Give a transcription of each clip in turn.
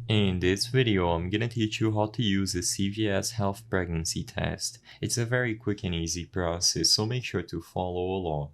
In this video, I'm gonna teach you how to use a CVS health pregnancy test. It's a very quick and easy process, so make sure to follow along.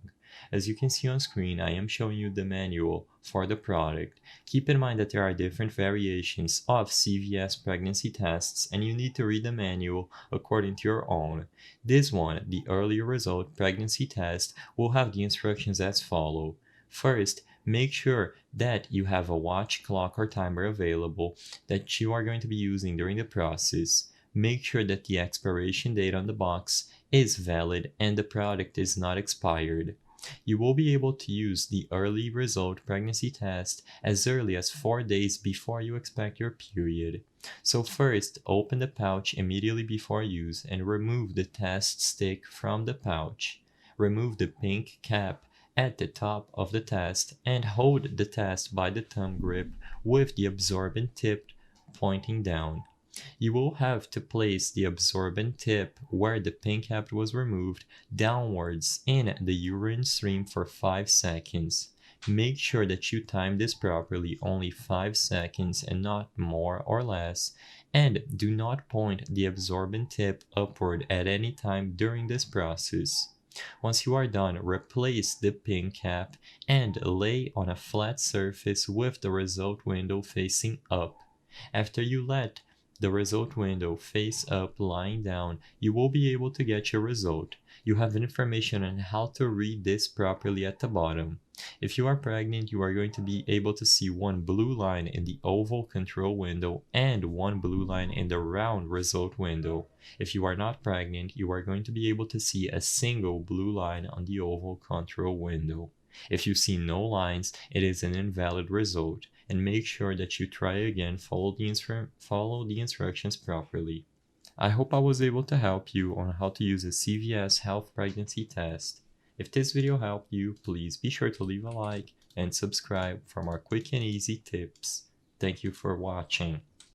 As you can see on screen, I am showing you the manual for the product. Keep in mind that there are different variations of CVS pregnancy tests, and you need to read the manual according to your own. This one, the early result pregnancy test, will have the instructions as follow. First, make sure that you have a watch, clock, or timer available that you are going to be using during the process. Make sure that the expiration date on the box is valid and the product is not expired. You will be able to use the early result pregnancy test as early as 4 days before you expect your period. So first, open the pouch immediately before use and remove the test stick from the pouch. Remove the pink cap at the top of the test and hold the test by the thumb grip with the absorbent tip pointing down. You will have to place the absorbent tip where the pink cap was removed downwards in the urine stream for 5 seconds. Make sure that you time this properly, only 5 seconds and not more or less, and do not point the absorbent tip upward at any time during this process. Once you are done, replace the pin cap and lay on a flat surface with the result window facing up. After you let the result window face up lying down, you will be able to get your result. You have information on how to read this properly at the bottom. If you are pregnant, you are going to be able to see one blue line in the oval control window and one blue line in the round result window. If you are not pregnant, you are going to be able to see a single blue line on the oval control window. If you see no lines, it is an invalid result, and make sure that you try again, follow the instructions properly. I hope I was able to help you on how to use a CVS health pregnancy test. If this video helped you, please be sure to leave a like and subscribe for more quick and easy tips. Thank you for watching.